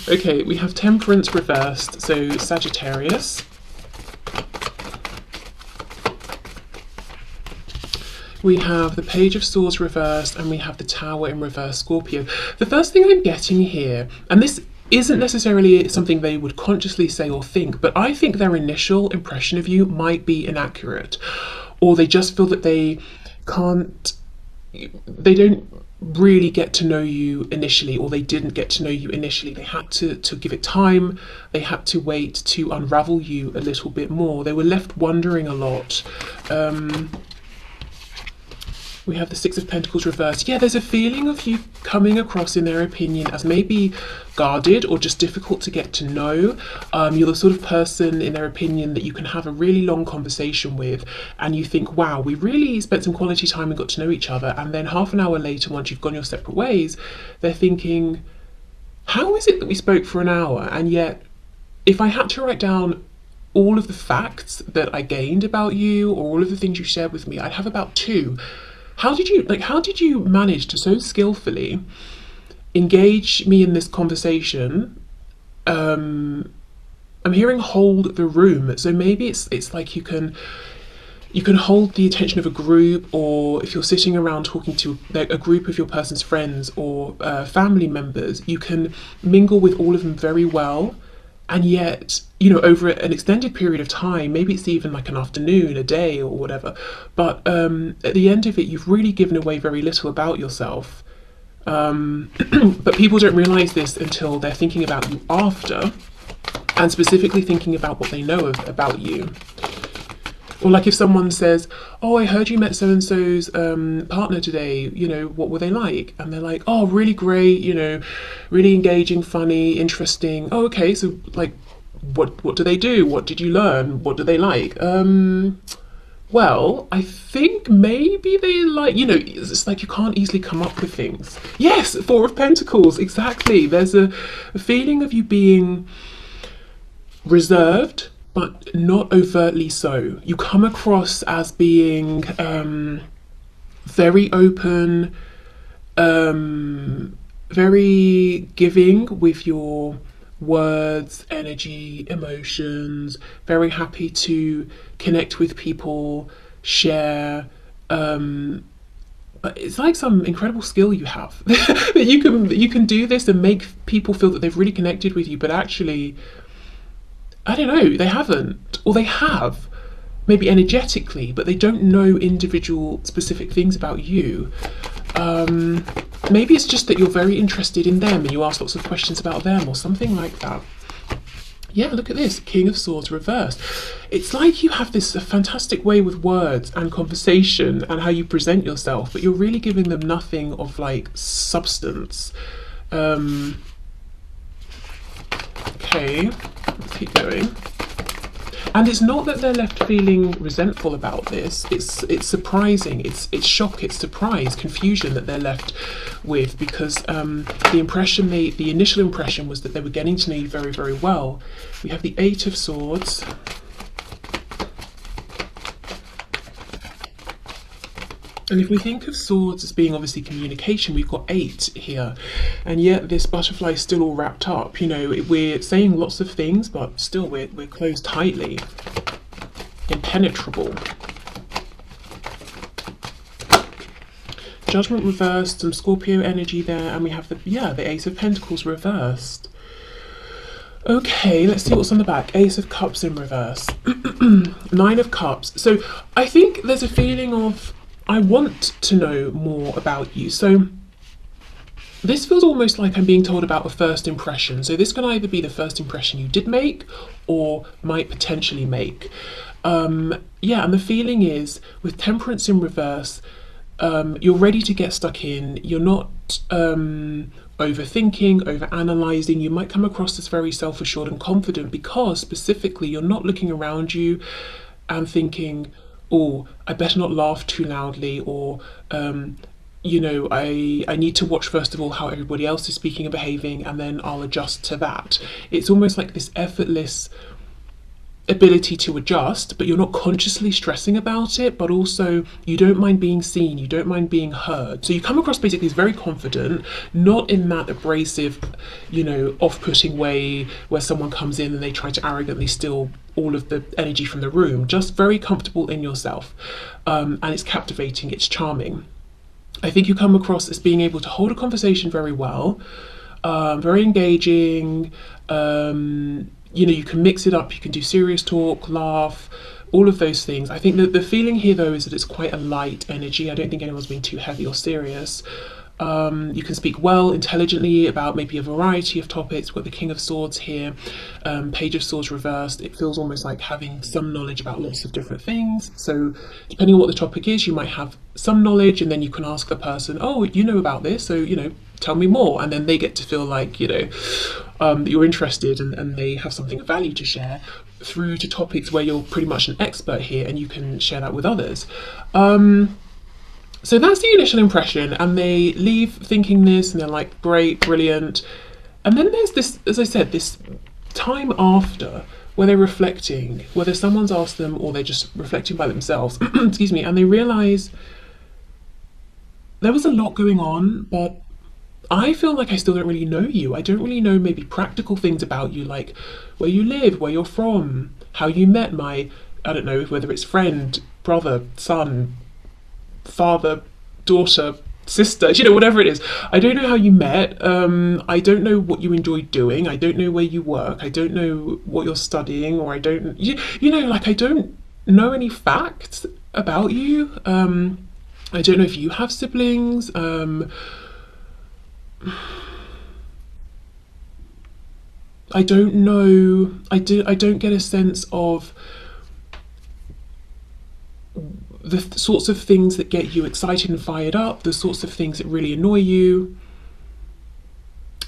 Okay, we have Temperance reversed, so Sagittarius. We have the Page of Swords reversed, and we have the Tower in reverse, Scorpio. The first thing I'm getting here, and this isn't necessarily something they would consciously say or think, but I think their initial impression of you might be inaccurate, or they just feel that they don't really get to know you initially, or they didn't get to know you initially. They had to give it time. They had to wait to unravel you a little bit more. They were left wondering a lot. We have the Six of Pentacles reversed. Yeah, there's a feeling of you coming across, in their opinion, as maybe guarded or just difficult to get to know. You're the sort of person, in their opinion, that you can have a really long conversation with, and you think, wow, we really spent some quality time and got to know each other. And then half an hour later, once you've gone your separate ways, they're thinking, how is it that we spoke for an hour? And yet, if I had to write down all of the facts that I gained about you, or all of the things you shared with me, I'd have about 2. How did you manage to so skillfully engage me in this conversation? I'm hearing hold the room, so maybe it's like you can hold the attention of a group, or if you're sitting around talking to a group of your person's friends or family members, you can mingle with all of them very well. And yet, over an extended period of time, maybe it's even like an afternoon, a day, or whatever, but at the end of it, you've really given away very little about yourself. But people don't realise this until they're thinking about you after, and specifically thinking about what they know about you. Or like if someone says, oh, I heard you met so-and-so's partner today, what were they like? And they're like, oh, really great, really engaging, funny, interesting. Oh, okay, so like, what do they do? What did you learn? What do they like? Well, I think maybe they like, it's like you can't easily come up with things. Yes, Four of Pentacles, exactly. There's a feeling of you being reserved, but not overtly so. You come across as being very open, very giving with your words, energy, emotions, very happy to connect with people, share. But it's like some incredible skill you have that you can do this and make people feel that they've really connected with you, but actually, I don't know, they haven't, or they have, maybe energetically, but they don't know individual specific things about you. Maybe it's just that you're very interested in them and you ask lots of questions about them or something like that. Yeah, look at this, King of Swords reversed. It's like you have this fantastic way with words and conversation and how you present yourself, but you're really giving them nothing of like substance. Okay, let's keep going. And it's not that they're left feeling resentful about this. It's surprising. It's shock. It's surprise, confusion that they're left with, because the initial impression was that they were getting to know you very, very well. We have the Eight of Swords. And if we think of swords as being obviously communication, we've got 8 here. And yet this butterfly is still all wrapped up. We're saying lots of things, but still we're closed tightly. Impenetrable. Judgment reversed, some Scorpio energy there, and we have the Ace of Pentacles reversed. Okay, let's see what's on the back. Ace of Cups in reverse. 9 of Cups. So I think there's a feeling of, I want to know more about you. So this feels almost like I'm being told about a first impression. So this can either be the first impression you did make or might potentially make. Yeah, and the feeling is with Temperance in reverse, you're ready to get stuck in. You're not overthinking, over-analysing. You might come across as very self-assured and confident because specifically you're not looking around you and thinking, oh, I better not laugh too loudly, or I need to watch first of all how everybody else is speaking and behaving, and then I'll adjust to that. It's almost like this effortless ability to adjust, but you're not consciously stressing about it, but also you don't mind being seen, you don't mind being heard. So you come across basically as very confident, not in that abrasive, off-putting way where someone comes in and they try to arrogantly steal all of the energy from the room, just very comfortable in yourself. And it's captivating, it's charming. I think you come across as being able to hold a conversation very well, very engaging. You can mix it up, you can do serious talk, laugh, all of those things. I think that the feeling here though is that it's quite a light energy. I don't think anyone's being too heavy or serious. You can speak well, intelligently about maybe a variety of topics. We've got the King of Swords here, Page of Swords reversed. It feels almost like having some knowledge about lots of different things. So depending on what the topic is, you might have some knowledge, and then you can ask the person, oh, you know about this, so tell me more. And then they get to feel like that you're interested, and they have something of value to share, through to topics where you're pretty much an expert here and you can share that with others. So that's the initial impression, and they leave thinking this, and they're like, great, brilliant. And then there's this, as I said, this time after where they're reflecting, whether someone's asked them or they're just reflecting by themselves, excuse me, and they realise there was a lot going on, but I feel like I still don't really know you. I don't really know maybe practical things about you, like where you live, where you're from, how you met my, I don't know, whether it's friend, brother, son, father, daughter, sister, whatever it is. I don't know how you met. I don't know what you enjoy doing. I don't know where you work. I don't know what you're studying, or I don't, I don't know any facts about you. I don't know if you have siblings. I don't know. I don't get a sense of the sorts of things that get you excited and fired up, the sorts of things that really annoy you.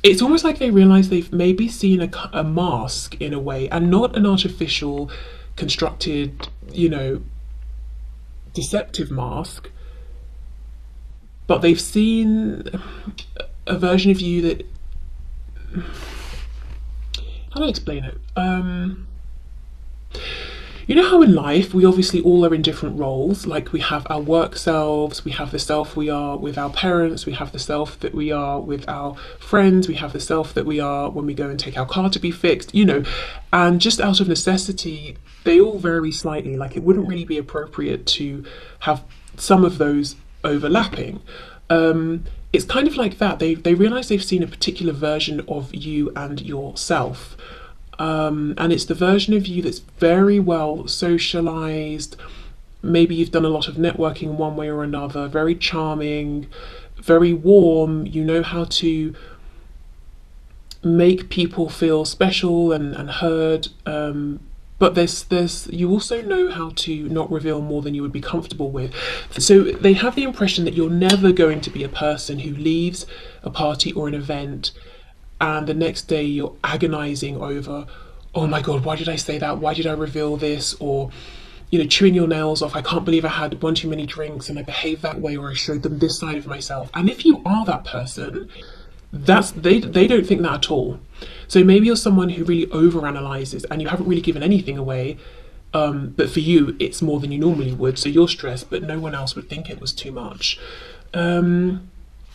It's almost like they realise they've maybe seen a mask in a way, and not an artificial, constructed, deceptive mask, but they've seen a version of you that, how do I explain it? You know how in life we obviously all are in different roles, like we have our work selves, we have the self we are with our parents, we have the self that we are with our friends, we have the self that we are when we go and take our car to be fixed, and just out of necessity, they all vary slightly. Like it wouldn't really be appropriate to have some of those overlapping. It's kind of like that. They realise they've seen a particular version of you and yourself. And it's the version of you that's very well socialized. Maybe you've done a lot of networking one way or another, very charming, very warm. You know how to make people feel special and heard. But you also know how to not reveal more than you would be comfortable with. So they have the impression that you're never going to be a person who leaves a party or an event and the next day you're agonizing over, oh my God, why did I say that? Why did I reveal this? Or, chewing your nails off. I can't believe I had one too many drinks and I behaved that way, or I showed them this side of myself. And if you are that person, they don't think that at all. So maybe you're someone who really overanalyzes and you haven't really given anything away, but for you it's more than you normally would, so you're stressed, but no one else would think it was too much.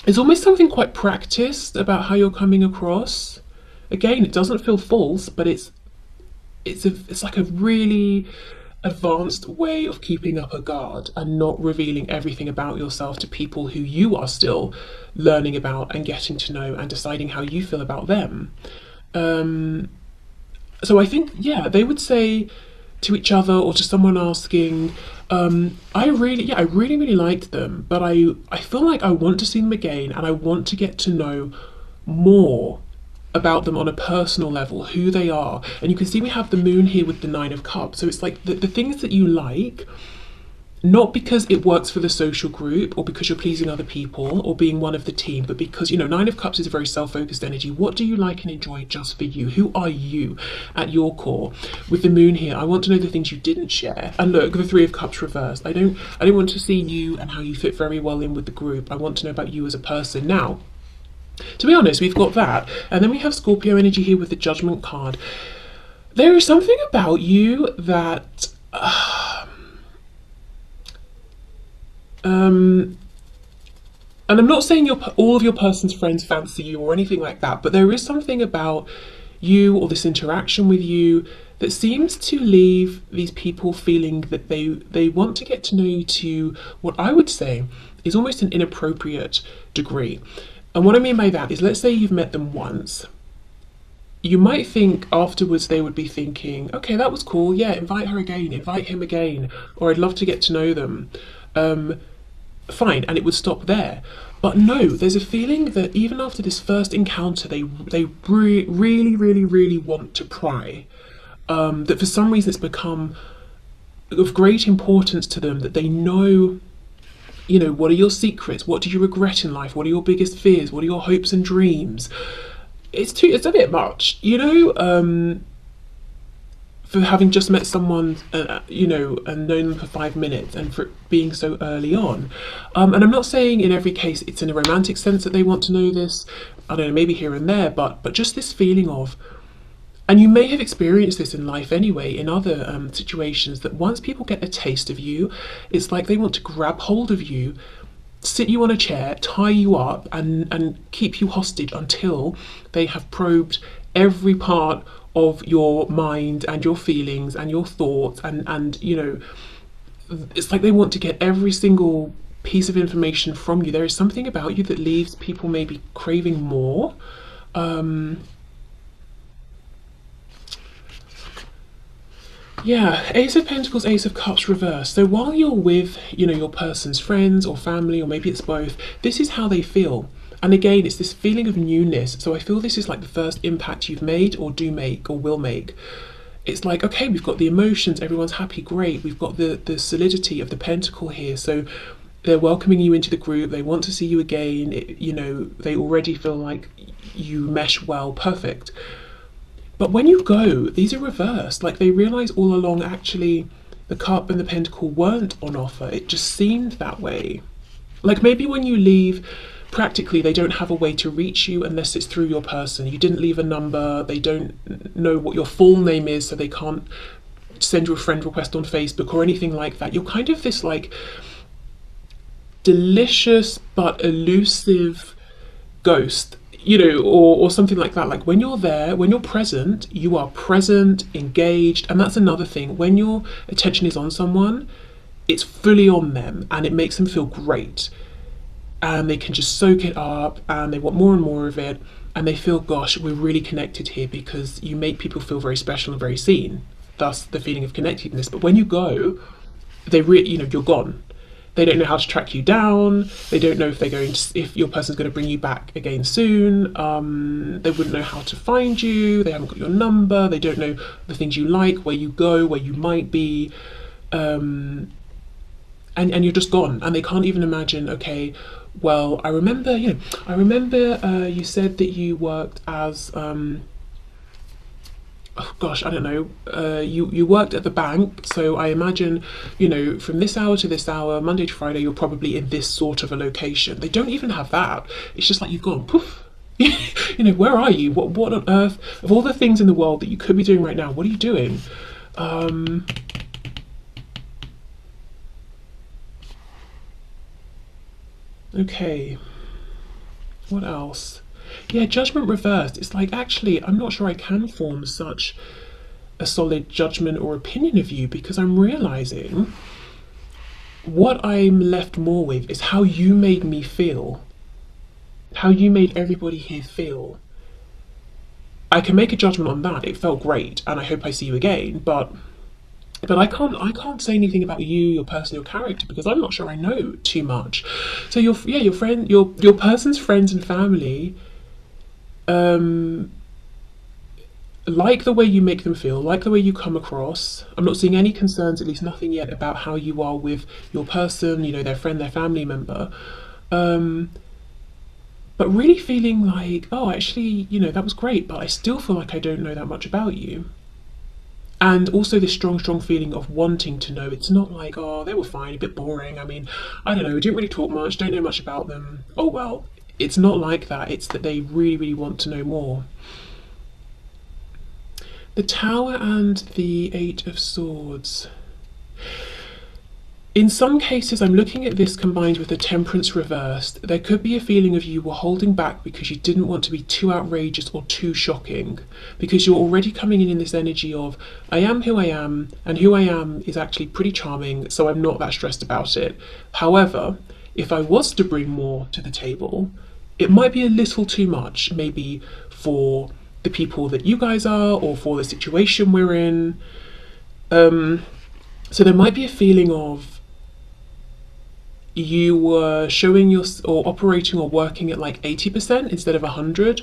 It's almost something quite practiced about how you're coming across. Again, it doesn't feel false, but it's like a really advanced way of keeping up a guard and not revealing everything about yourself to people who you are still learning about and getting to know and deciding how you feel about them. So I think, they would say to each other or to someone asking, I really liked them, but I feel like I want to see them again, and I want to get to know more about them on a personal level, who they are. And you can see we have the moon here with the 9 of Cups. So it's like the things that you like, not because it works for the social group or because you're pleasing other people or being one of the team, but because, 9 of Cups is a very self-focused energy. What do you like and enjoy just for you? Who are you at your core? With the moon here, I want to know the things you didn't share. And look, the 3 of Cups reversed. I don't want to see you and how you fit very well in with the group. I want to know about you as a person. Now, to be honest, we've got that. And then we have Scorpio energy here with the Judgment card. There is something about you that um and I'm not saying all of your person's friends fancy you or anything like that, but there is something about you or this interaction with you that seems to leave these people feeling that they want to get to know you to what I would say is almost an inappropriate degree. And what I mean by that is, let's say you've met them once. You might think afterwards they would be thinking, okay, that was cool, yeah, invite her again, invite him again, or I'd love to get to know them. Um, Fine, and it would stop there. But no, there's a feeling that even after this first encounter, they really want to pry. That for some reason it's become of great importance to them that they know, what are your secrets? What do you regret in life? What are your biggest fears? What are your hopes and dreams? It's a bit much, for having just met someone, and known them for 5 minutes, and for it being so early on. And I'm not saying in every case it's in a romantic sense that they want to know this. I don't know, maybe here and there, but just this feeling of, and you may have experienced this in life anyway, in other situations, that once people get a taste of you, it's like they want to grab hold of you, sit you on a chair, tie you up, and keep you hostage until they have probed every part of your mind and your feelings and your thoughts, and it's like they want to get every single piece of information from you. There is something about you that leaves people maybe craving more. Yeah, Ace of Pentacles, Ace of Cups reverse. So while you're with, your person's friends or family, or maybe it's both, this is how they feel. And again, it's this feeling of newness. So I feel this is like the first impact you've made, or do make, or will make. It's like, okay, we've got the emotions, everyone's happy, great. We've got the solidity of the pentacle here. So they're welcoming you into the group. They want to see you again. They already feel like you mesh well, perfect. But when you go, these are reversed. Like, they realize all along, actually, the cup and the pentacle weren't on offer. It just seemed that way. Like, maybe when you leave, practically they don't have a way to reach you unless it's through your person. You didn't leave a number. They don't know what your full name is, so they can't send you a friend request on Facebook or anything like that. You're kind of this, like, delicious but elusive ghost, or something like that. Like, when you're there, when you're present, you are present, engaged. And that's another thing. When your attention is on someone, it's fully on them, and it makes them feel great. And they can just soak it up, and they want more and more of it. And they feel, gosh, we're really connected here, because you make people feel very special and very seen. Thus, the feeling of connectedness. But when you go, you're gone. They don't know how to track you down. They don't know if your person's going to bring you back again soon. They wouldn't know how to find you. They haven't got your number. They don't know the things you like, where you go, where you might be. And you're just gone. And they can't even imagine, okay, well, I remember you said that you worked as, oh gosh, I don't know, you worked at the bank, so I imagine, from this hour to this hour, Monday to Friday, you're probably in this sort of a location. They don't even have that. It's just like you've gone poof. Where are you? What on earth, of all the things in the world that you could be doing right now, what are you doing? Okay, what else? Yeah, judgment reversed. It's like, actually, I'm not sure I can form such a solid judgment or opinion of you, because I'm realizing what I'm left more with is how you made me feel, how you made everybody here feel. I can make a judgment on that. It felt great, and I hope I see you again, but I can't say anything about you, your person, your character, because I'm not sure I know too much. So your friend, your person's friends and family, like the way you make them feel, like the way you come across. I'm not seeing any concerns, at least nothing yet, about how you are with your person, their friend, their family member. But really feeling like, oh, actually, that was great, but I still feel like I don't know that much about you. And also this strong feeling of wanting to know. It's not like, oh, they were fine, a bit boring. I mean, I don't know, didn't really talk much, don't know much about them. Oh, well, it's not like that. It's that they really, really want to know more. The Tower and the Eight of Swords. In some cases, I'm looking at this combined with the Temperance reversed. There could be a feeling of you were holding back because you didn't want to be too outrageous or too shocking, because you're already coming in this energy of, I am who I am, and who I am is actually pretty charming, so I'm not that stressed about it. However, if I was to bring more to the table, it might be a little too much, maybe for the people that you guys are, or for the situation we're in. So there might be a feeling of you were showing your, or operating or working at like 80% instead of 100,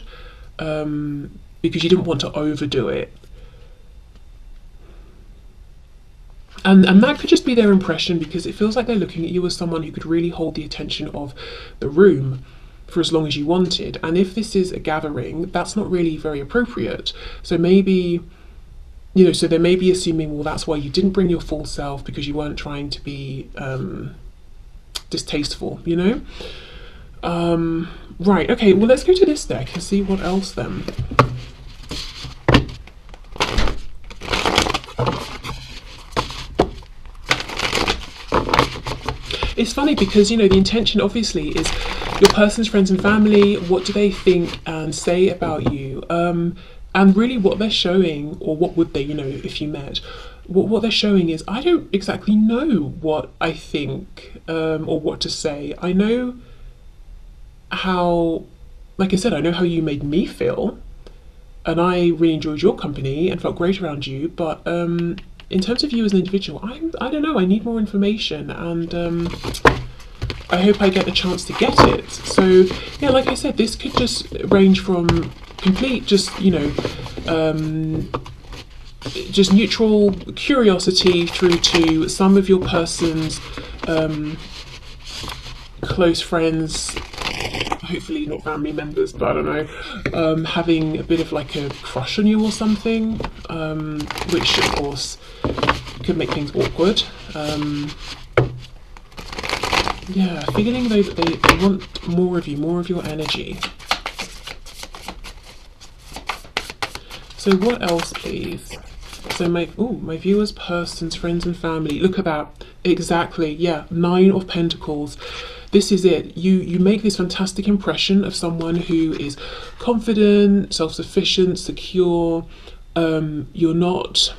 because you didn't want to overdo it. And that could just be their impression, because it feels like they're looking at you as someone who could really hold the attention of the room for as long as you wanted. And if this is a gathering, that's not really very appropriate. So maybe, you know, so they may be assuming, well, that's why you didn't bring your full self, because you weren't trying to be distasteful, you know? Right, okay, well, let's go to this deck and see what else then. It's funny because, you know, the intention obviously is your person's friends and family. What do they think and say about you? And really what they're showing, or what would they, you know, if you met, what they're showing is, I don't exactly know what I think, or what to say. I know how, like I said, I know how you made me feel, and I really enjoyed your company and felt great around you, but in terms of you as an individual, I don't know, I need more information, and I hope I get a chance to get it. So yeah, like I said, this could just range from complete, just, you know, just neutral curiosity, through to some of your person's close friends, hopefully not family members, but I don't know, having a bit of like a crush on you or something, which of course could make things awkward. Yeah, feeling though that they want more of you, more of your energy. So what else, please? So my viewers, persons, friends and family. Look at that. Exactly. Yeah, 9 of Pentacles. This is it. You make this fantastic impression of someone who is confident, self-sufficient, secure. You're not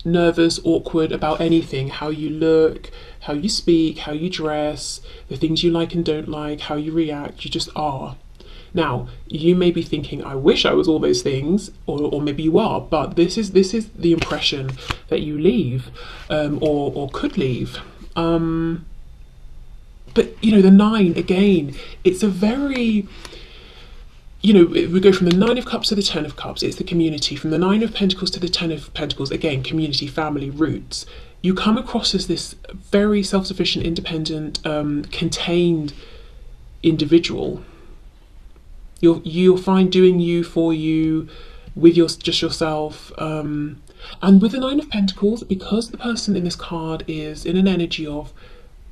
nervous, awkward about anything. How you look, how you speak, how you dress, the things you like and don't like, how you react. You just are. Now, you may be thinking, I wish I was all those things, or maybe you are, but this is the impression that you leave, or could leave. But, you know, the 9, again, it's a very, you know, we go from the 9 of Cups to the 10 of Cups, it's the community. From the 9 of Pentacles to the 10 of Pentacles, again, community, family, roots. You come across as this very self-sufficient, independent, contained individual. You'll find doing you, for you, with just yourself. And with the 9 of Pentacles, because the person in this card is in an energy of,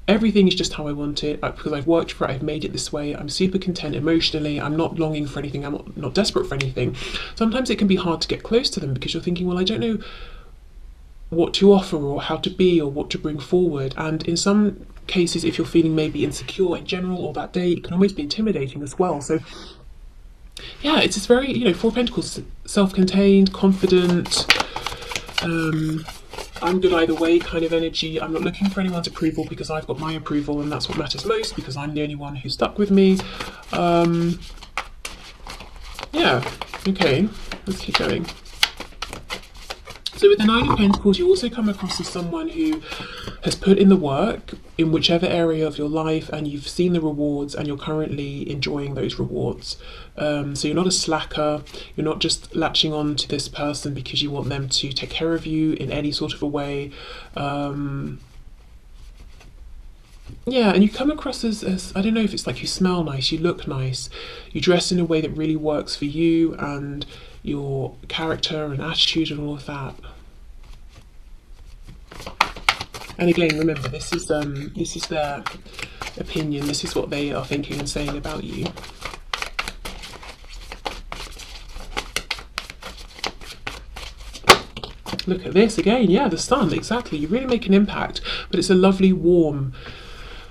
everything is just how I want it, because I've worked for it, I've made it this way, I'm super content emotionally, I'm not longing for anything, I'm not desperate for anything. Sometimes it can be hard to get close to them, because you're thinking, well, I don't know what to offer, or how to be, or what to bring forward. And in some cases, if you're feeling maybe insecure in general, or that day, it can always be intimidating as well. So yeah, it's this very, you know, 4 of Pentacles, self-contained, confident, I'm good either way kind of energy. I'm not looking for anyone's approval, because I've got my approval, and that's what matters most, because I'm the only one who's stuck with me. Yeah, okay, let's keep going. So with the 9 of Pentacles, you also come across as someone who has put in the work in whichever area of your life, and you've seen the rewards, and you're currently enjoying those rewards. So you're not a slacker, you're not just latching on to this person because you want them to take care of you in any sort of a way. Yeah, and you come across as, I don't know if it's like you smell nice, you look nice, you dress in a way that really works for you and your character and attitude and all of that. And again, remember, this is their opinion, this is what they are thinking and saying about you. Look at this again. Yeah, the sun, exactly. You really make an impact, but it's a lovely, warm,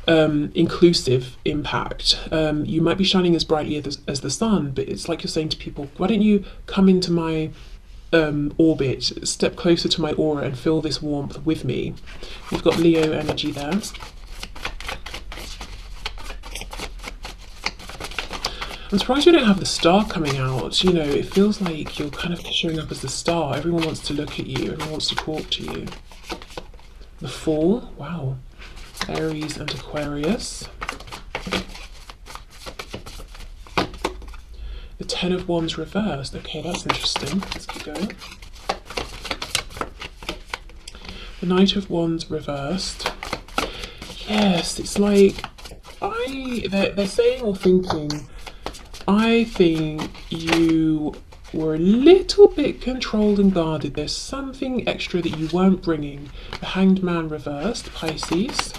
inclusive impact. You might be shining as brightly as the sun, but it's like you're saying to people, why don't you come into my orbit, step closer to my aura and feel this warmth with me. We've got Leo energy there. I'm surprised we don't have the star coming out. You know, it feels like you're kind of showing up as the star. Everyone wants to look at you. Everyone wants to talk to you. The Fool. Wow. Aries and Aquarius. The Ten of Wands reversed. Okay, that's interesting. Let's keep going. The Knight of Wands reversed. Yes, it's like they're saying or thinking, I think you were a little bit controlled and guarded. There's something extra that you weren't bringing. The Hanged Man reversed, Pisces.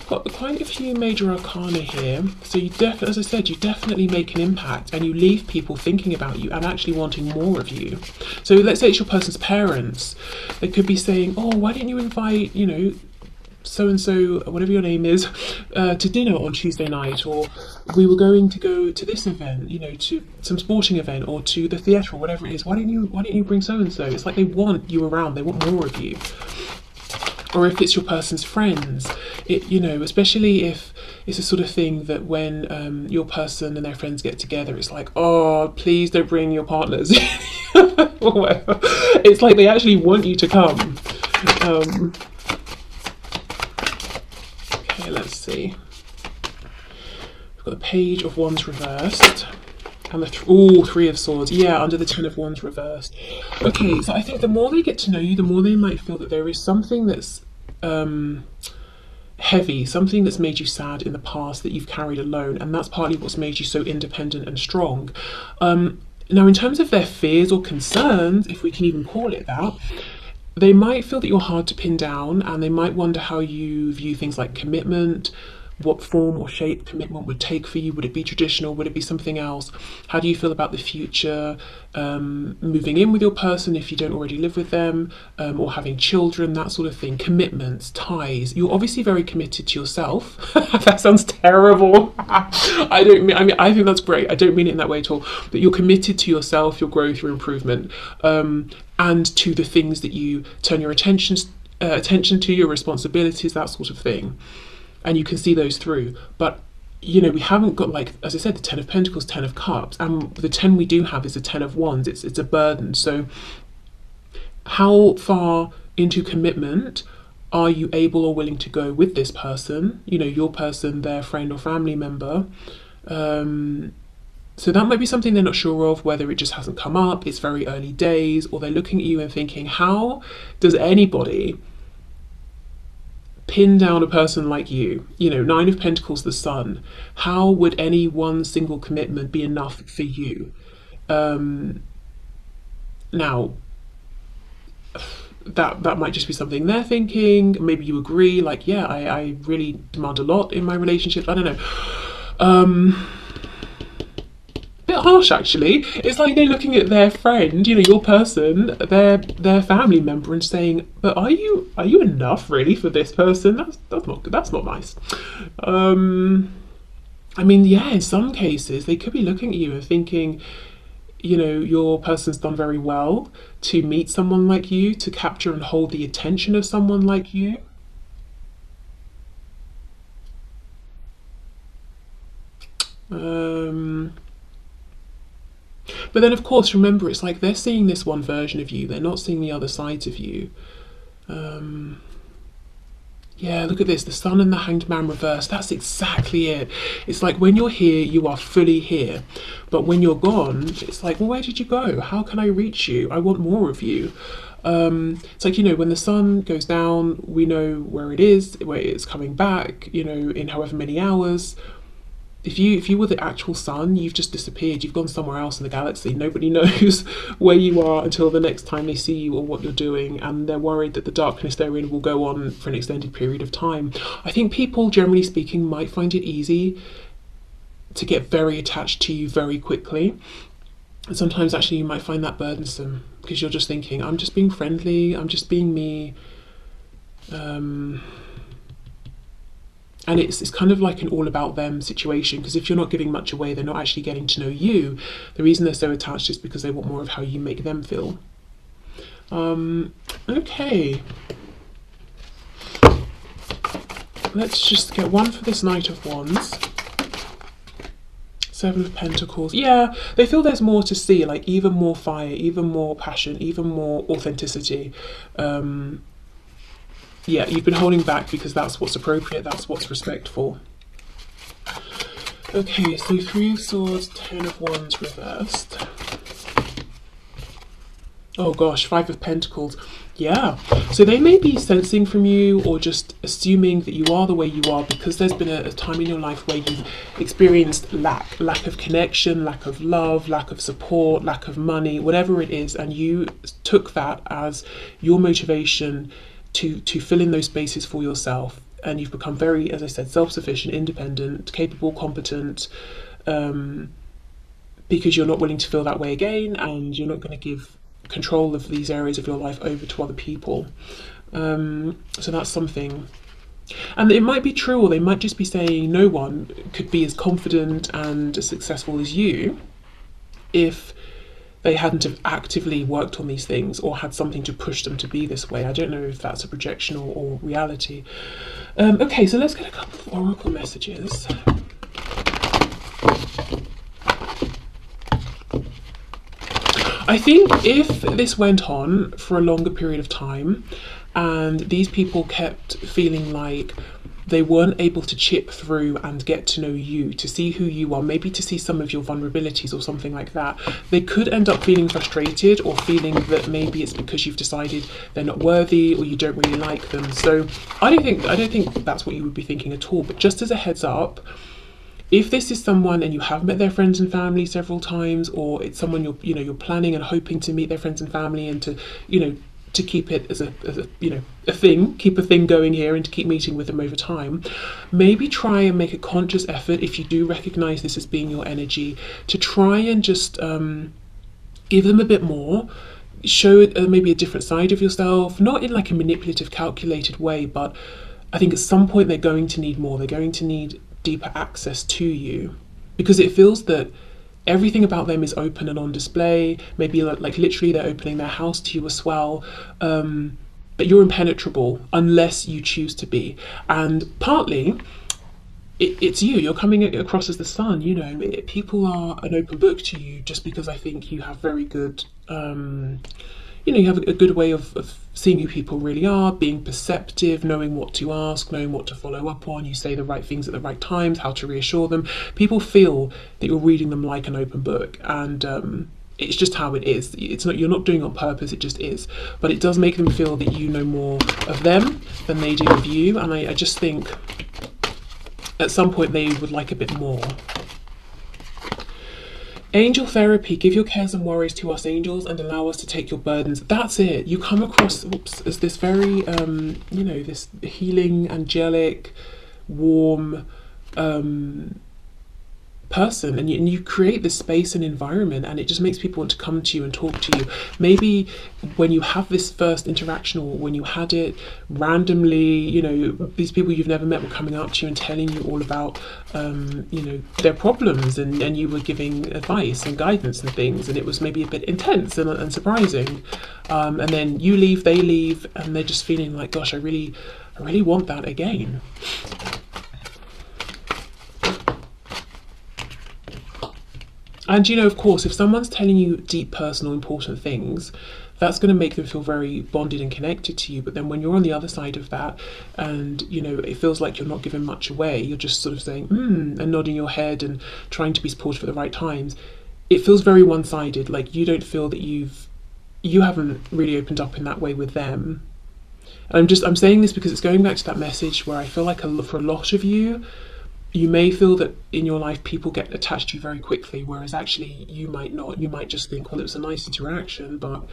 Got quite a few major arcana here. So you definitely, as I said, you definitely make an impact and you leave people thinking about you and actually wanting more of you. So let's say it's your person's parents. They could be saying, oh, why didn't you invite, you know, so-and-so, whatever your name is, to dinner on Tuesday night, or we were going to go to this event, you know, to some sporting event or to the theatre or whatever it is. Why didn't you bring so-and-so? It's like they want you around, they want more of you. Or if it's your person's friends, you know, especially if it's a sort of thing that when your person and their friends get together, it's like, oh, please don't bring your partners. Or whatever. It's like they actually want you to come. Okay, let's see. We've got the Page of Wands reversed. And the Three of Swords. Yeah, under the Ten of Wands reversed. Okay, so I think the more they get to know you, the more they might feel that there is something that's heavy, something that's made you sad in the past that you've carried alone, and that's partly what's made you so independent and strong. Now, in terms of their fears or concerns, if we can even call it that, they might feel that you're hard to pin down, and they might wonder how you view things like commitment, what form or shape commitment would take for you. Would it be traditional? Would it be something else? How do you feel about the future? Moving in with your person if you don't already live with them, or having children, that sort of thing. Commitments, ties. You're obviously very committed to yourself. That sounds terrible. I think that's great. I don't mean it in that way at all. But you're committed to yourself, your growth, your improvement, and to the things that you turn your attention to, your responsibilities, that sort of thing. And you can see those through. But, you know, we haven't got, like, as I said, the Ten of Pentacles, Ten of Cups, and the 10 we do have is the Ten of Wands. It's a burden. So how far into commitment are you able or willing to go with this person? You know, your person, their friend or family member. So that might be something they're not sure of, whether it just hasn't come up, it's very early days, or they're looking at you and thinking, how does anybody pin down a person like you? You know, Nine of Pentacles, the Sun. How would any one single commitment be enough for you? Now, that might just be something they're thinking. Maybe you agree, like, yeah, I really demand a lot in my relationship. I don't know. Bit harsh, actually. It's like they're looking at their friend, you know, your person, their family member, and saying, but are you enough really for this person? That's not good. That's not nice. I mean, yeah, in some cases they could be looking at you and thinking, you know, your person's done very well to meet someone like you, to capture and hold the attention of someone like you. But then, of course, remember, it's like they're seeing this one version of you. They're not seeing the other sides of you. Yeah, look at this. The Sun and the Hanged Man reversed. That's exactly it. It's like when you're here, you are fully here. But when you're gone, it's like, well, where did you go? How can I reach you? I want more of you. It's like, you know, when the sun goes down, we know where it is, where it's coming back, you know, in however many hours. If you were the actual sun, you've just disappeared. You've gone somewhere else in the galaxy. Nobody knows where you are until the next time they see you or what you're doing, and they're worried that the darkness they're in will go on for an extended period of time. I think people, generally speaking, might find it easy to get very attached to you very quickly. And sometimes actually you might find that burdensome. because you're just thinking, I'm just being friendly, I'm just being me. And it's kind of like an all about them situation, because if you're not giving much away, they're not actually getting to know you. The reason they're so attached is because they want more of how you make them feel. Okay. Let's just get one for this Knight of Wands. Seven of Pentacles. Yeah, they feel there's more to see, like even more fire, even more passion, even more authenticity. Yeah, you've been holding back because that's what's appropriate, that's what's respectful. Okay, so Three of Swords, Ten of Wands reversed. Oh gosh, Five of Pentacles. Yeah, so they may be sensing from you or just assuming that you are the way you are because there's been a time in your life where you've experienced lack of connection, lack of love, lack of support, lack of money, whatever it is, and you took that as your motivation to fill in those spaces for yourself, and you've become very, as I said, self-sufficient, independent, capable, competent, because you're not willing to feel that way again, and you're not going to give control of these areas of your life over to other people. So that's something. And it might be true, or they might just be saying no one could be as confident and as successful as you if they hadn't have actively worked on these things or had something to push them to be this way. I don't know if that's a projection or reality. Okay, so let's get a couple of oracle messages. I think if this went on for a longer period of time and these people kept feeling like they weren't able to chip through and get to know you, to see who you are, maybe to see some of your vulnerabilities or something like that, they could end up feeling frustrated or feeling that maybe it's because you've decided they're not worthy or you don't really like them. So I don't think that's what you would be thinking at all. But just as a heads up, if this is someone and you have met their friends and family several times, or it's someone you're planning and hoping to meet their friends and family and to keep it as a thing, keep a thing going here and to keep meeting with them over time, maybe try and make a conscious effort, if you do recognize this as being your energy, to try and just give them a bit more, show maybe a different side of yourself, not in like a manipulative, calculated way, but I think at some point they're going to need more. They're going to need deeper access to you, because it feels that everything about them is open and on display. Maybe like literally they're opening their house to you as well, but you're impenetrable unless you choose to be. And partly it's you're coming across as the sun, people are an open book to you just because I think you have very good you have a good way of seeing who people really are, being perceptive, knowing what to ask, knowing what to follow up on. You say the right things at the right times, how to reassure them. People feel that you're reading them like an open book, and it's just how it is. You're not doing it on purpose, it just is. But it does make them feel that you know more of them than they do of you, and I just think at some point they would like a bit more. Angel therapy, give your cares and worries to us angels and allow us to take your burdens. That's it. You come across as this very, this healing, angelic, warm person, and you create this space and environment, and it just makes people want to come to you and talk to you. Maybe when you have this first interaction, or when you had it randomly, these people you've never met were coming up to you and telling you all about their problems, and you were giving advice and guidance and things, and it was maybe a bit intense and surprising, and then you leave, they leave, and they're just feeling like, gosh, I really want that again. And of course, if someone's telling you deep, personal, important things, that's going to make them feel very bonded and connected to you. But then when you're on the other side of that, and it feels like you're not giving much away, you're just sort of saying and nodding your head and trying to be supportive at the right times, it feels very one-sided. Like you don't feel that you haven't really opened up in that way with them. And I'm saying this because it's going back to that message where I feel like for a lot of you, you may feel that in your life people get attached to you very quickly, whereas actually you might not. You might just think, well, it was a nice interaction, but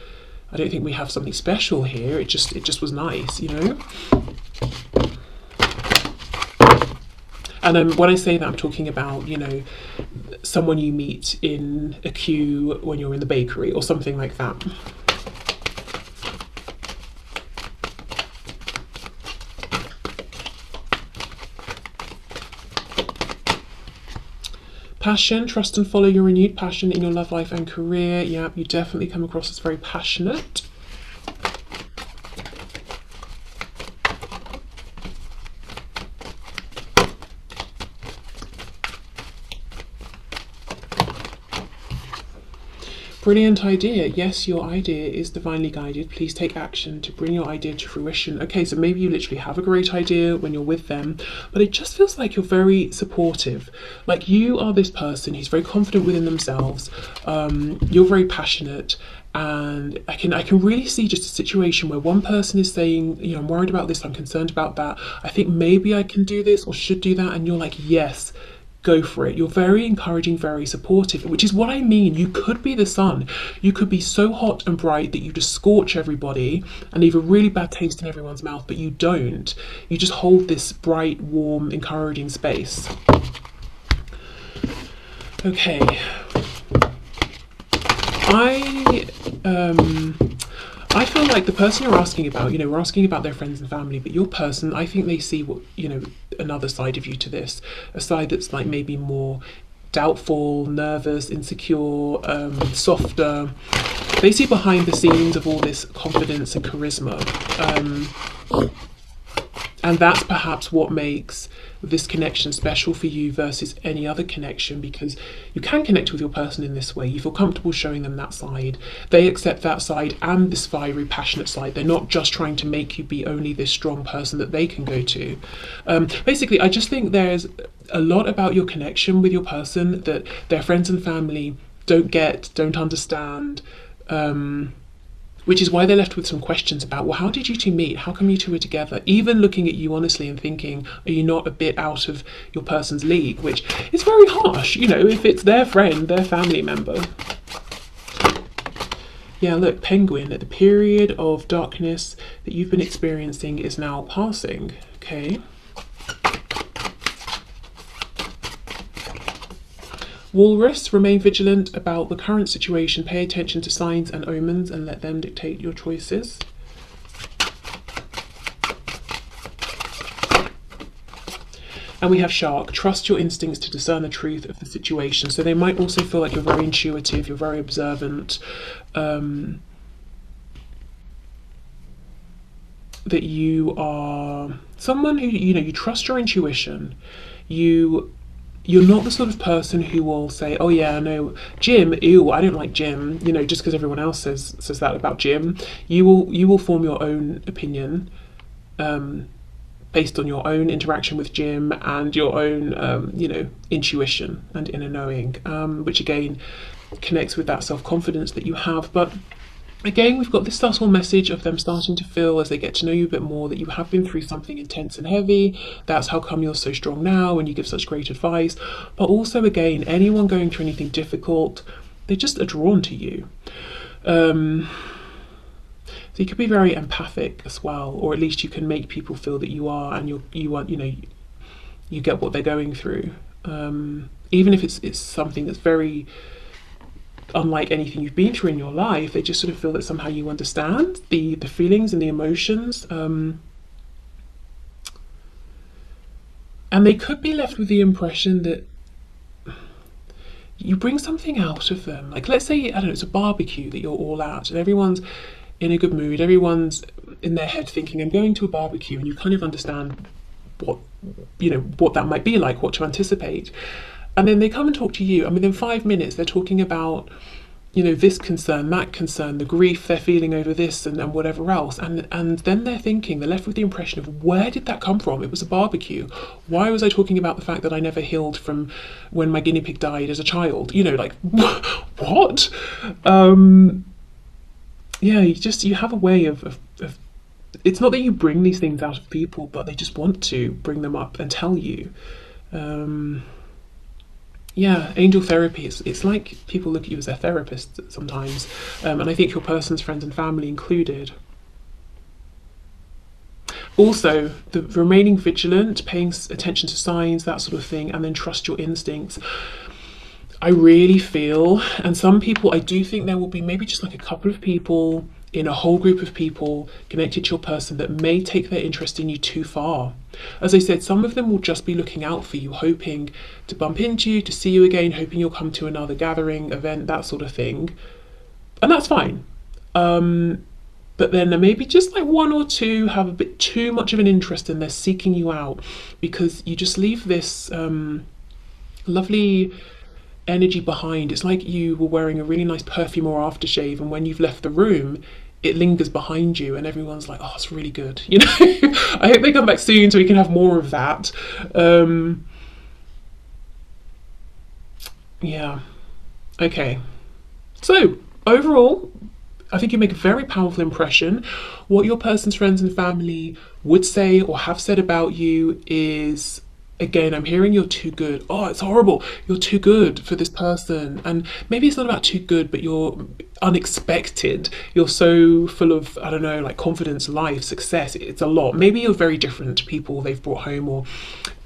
I don't think we have something special here. It just was nice, And when I say that, I'm talking about, someone you meet in a queue when you're in the bakery or something like that. Passion, trust and follow your renewed passion in your love life and career. Yeah, you definitely come across as very passionate. Brilliant idea. Yes, your idea is divinely guided. Please take action to bring your idea to fruition. Okay, so maybe you literally have a great idea when you're with them, but it just feels like you're very supportive. Like you are this person who's very confident within themselves. You're very passionate, and I can really see just a situation where one person is saying, you know, I'm worried about this, I'm concerned about that, I think maybe I can do this or should do that, and you're like, yes, go for it. You're very encouraging, very supportive, which is what I mean. You could be the sun. You could be so hot and bright that you just scorch everybody and leave a really bad taste in everyone's mouth, but you don't. You just hold this bright, warm, encouraging space. Okay. I feel like the person you're asking about, you know, we're asking about their friends and family, but your person, I think they see what, you know, another side of you to this, a side that's like maybe more doubtful, nervous, insecure, softer. They see behind the scenes of all this confidence and charisma. And that's perhaps what makes this connection special for you versus any other connection, because you can connect with your person in this way. You feel comfortable showing them that side. They accept that side and this fiery, passionate side. They're not just trying to make you be only this strong person that they can go to. Basically, I just think there's a lot about your connection with your person that their friends and family don't get, don't understand. Which is why they're left with some questions about, well, how did you two meet? How come you two were together? Even looking at you honestly and thinking, are you not a bit out of your person's league? Which is very harsh, you know, if it's their friend, their family member. Yeah, look, Penguin, the period of darkness that you've been experiencing is now passing, okay? Walrus, remain vigilant about the current situation. Pay attention to signs and omens and let them dictate your choices. And we have Shark. Trust your instincts to discern the truth of the situation. So they might also feel like you're very intuitive, you're very observant, that you are someone who, you know, you trust your intuition. You're not the sort of person who will say, oh yeah, no, gym, ew, I don't like gym, you know, just because everyone else says that about gym. You will form your own opinion based on your own interaction with gym and your own, you know, intuition and inner knowing, which again connects with that self-confidence that you have. But again, we've got this subtle message of them starting to feel, as they get to know you a bit more, that you have been through something intense and heavy. That's how come you're so strong now and you give such great advice. But also, again, anyone going through anything difficult, they just are drawn to you. So you could be very empathic as well, or at least you can make people feel that you are, and you are, you know, you get what they're going through. Even if it's something that's very unlike anything you've been through in your life, they just sort of feel that somehow you understand the feelings and the emotions. And they could be left with the impression that you bring something out of them. Like, let's say, I don't know, it's a barbecue that you're all at and everyone's in a good mood, everyone's in their head thinking, I'm going to a barbecue, and you kind of understand what, you know, what that might be like, what to anticipate. And then they come and talk to you, and within 5 minutes they're talking about, you know, this concern, that concern, the grief they're feeling over this and whatever else. And then they're left with the impression of, where did that come from? It was a barbecue. Why was I talking about the fact that I never healed from when my guinea pig died as a child? You know, like, what? Yeah, you have a way of it's not that you bring these things out of people, but they just want to bring them up and tell you. Yeah, angel therapy, it's like people look at you as their therapist sometimes, and I think your person's friends and family included. Also, the remaining vigilant, paying attention to signs, that sort of thing, and then trust your instincts. I really feel, and some people, I do think there will be maybe just like a couple of people in a whole group of people connected to your person that may take their interest in you too far. As I said, some of them will just be looking out for you, hoping to bump into you, to see you again, hoping you'll come to another gathering, event, that sort of thing. And that's fine. But then there may be just like one or two have a bit too much of an interest and they're seeking you out because you just leave this lovely energy behind. It's like you were wearing a really nice perfume or aftershave, and when you've left the room, it lingers behind you, and everyone's like, "Oh, it's really good." You know, I hope they come back soon so we can have more of that. Yeah. Okay. So overall, I think you make a very powerful impression. What your person's friends and family would say or have said about you is, again, I'm hearing you're too good. Oh, it's horrible. You're too good for this person. And maybe it's not about too good, but you're unexpected. You're so full of, I don't know, like confidence, life, success. It's a lot. Maybe you're very different to people they've brought home or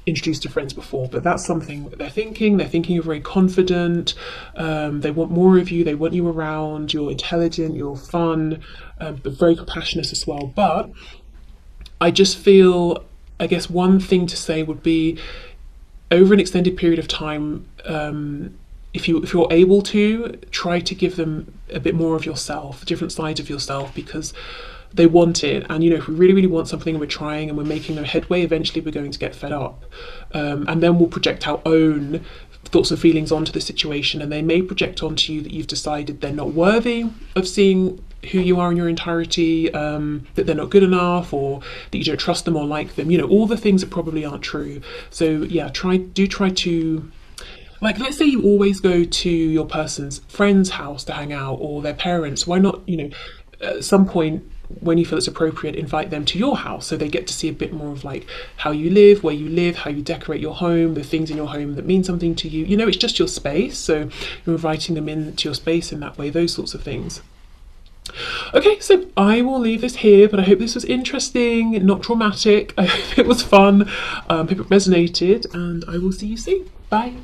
introduced to friends before, but that's something that they're thinking. They're thinking you're very confident. They want more of you. They want you around. You're intelligent. You're fun, but very compassionate as well. But I just feel, I guess one thing to say would be, over an extended period of time, if you're able to, try to give them a bit more of yourself, different sides of yourself, because they want it. And you know, if we really want something and we're trying and we're making no headway, eventually we're going to get fed up, and then we'll project our own thoughts and feelings onto the situation, and they may project onto you that you've decided they're not worthy of seeing who you are in your entirety, that they're not good enough, or that you don't trust them or like them, you know, all the things that probably aren't true. So yeah, try to, like, let's say you always go to your person's friend's house to hang out, or their parents. Why not, you know, at some point when you feel it's appropriate, invite them to your house so they get to see a bit more of like how you live, where you live, how you decorate your home, the things in your home that mean something to you. You know, it's just your space, so you're inviting them into your space in that way, those sorts of things. Okay, so I will leave this here, but I hope this was interesting, not traumatic. I hope it was fun, I hope it resonated, and I will see you soon. Bye.